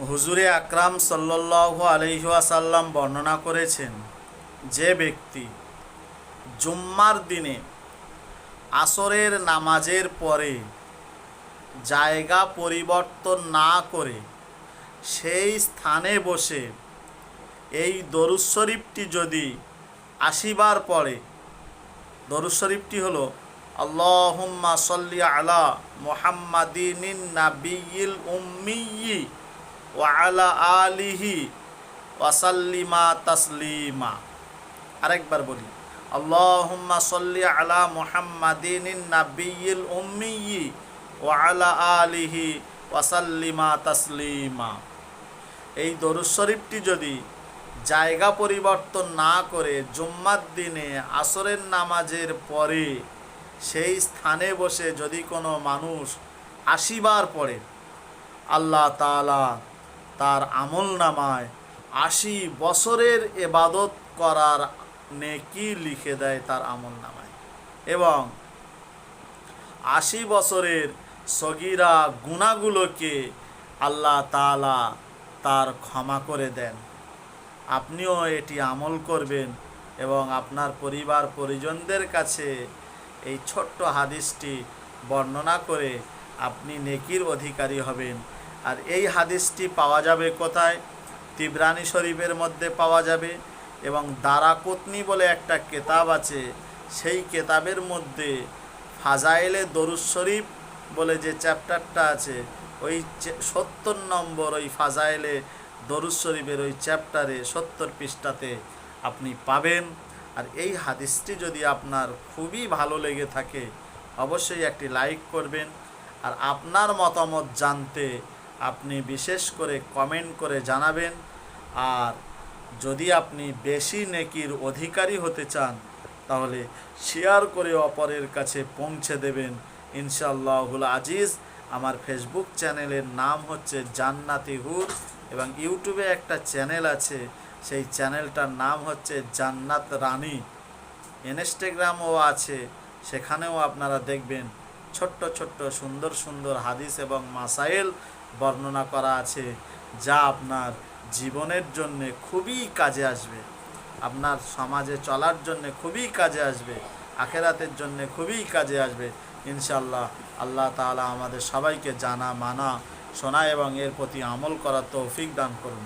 হুজুরে আকরাম সাল্লাল্লাহু আলাইহি ওয়াসাল্লাম বর্ণনা করেছেন, যে ব্যক্তি জুম্মার দিনে আসরের নামাজের পরে জায়গা পরিবর্তন না করে সেই স্থানে বসে এই দরুদ শরীফটি যদি ৮০ বার পড়ে, দরুদ শরীফটি হলো আল্লাহুম্মা সাল্লি আলা মুহাম্মাদিনিন নাবিয়্যিল উম্মিয়্যি ওয়া আলা আলিহি ওয়াসাল্লিমা তাসলিমা। আরেকবার বলি, আল্লাহুম্মা সাল্লি আলা মুহাম্মাদিনিন নাবিয়্যিল উম্মিয়্যি ওয়া আলা আলিহি ওয়াসাল্লিমা তাসলিমা। এই দরুদ শরীফটি যদি জায়গা পরিবর্তন না করে জুম্মার দিনে আসরের নামাজের পরে সেই স্থানে বসে যদি কোনো মানুষ ৮০ বার পড়ে, আল্লাহ তাআলা তার আমল নামায় ৮০ বছরের ইবাদত করার নেকি লিখে দেয় তার আমল নামায়, এবং ৮০ বছরের সগীরা গুনাহগুলোকে আল্লাহ তাআলা তার ক্ষমা করে দেন। আপনিও এটি আমল করবেন এবং আপনার পরিবার পরিজনদের কাছে এই ছোট্ট হাদিসটি বর্ণনা করে আপনি নেকির অধিকারী হবেন। আর এই হাদিসটি পাওয়া যাবে কোথায়? তিবরানি শরীফের মধ্যে পাওয়া যাবে, এবং দারাকুতনি বলে একটা কেতাব আছে, সেই কেতাবের মধ্যে ফাজাইলে দরুদ শরীফ বলে যে চ্যাপ্টারটা আছে, ওই ৭০ নম্বর ওই ফাজাইলে দরুদ শরীফের ওই চ্যাপ্টারে ৭০ পৃষ্ঠাতে আপনি পাবেন। আর এই হাদিসটি যদি আপনার খুবই ভালো লেগে থাকে অবশ্যই একটি লাইক করবেন, আর আপনার মতামত জানতে আপনি বিশেষ করে কমেন্ট করে জানাবেন। আর যদি আপনি বেশি নেকির অধিকারী হতে চান তাহলে শেয়ার করে অপরের কাছে পৌঁছে দেবেন ইনশাআল্লাহুল আজিজ। আমার ফেসবুক চ্যানেলের নাম হচ্ছে জান্নাতি হুর, এবং ইউটিউবে একটা চ্যানেল আছে, সেই চ্যানেলটার নাম হচ্ছে জান্নাত রানী। ইনস্টাগ্রামও আছে, সেখানেও আপনারা দেখবেন ছোট্ট ছোট্ট সুন্দর সুন্দর হাদিস এবং মাসাইল বর্ণনা করা আছে, যা আপনার জীবনের জন্য খুবই কাজে আসবে, আপনার সমাজে চলার জন্য খুবই কাজে আসবে, আখেরাতের জন্য খুবই কাজে আসবে ইনশাআল্লাহ। আল্লাহ তাআলা আমাদের সবাইকে জানা, মানা, শোনা এবং এর প্রতি আমল করার তৌফিক দান করুন।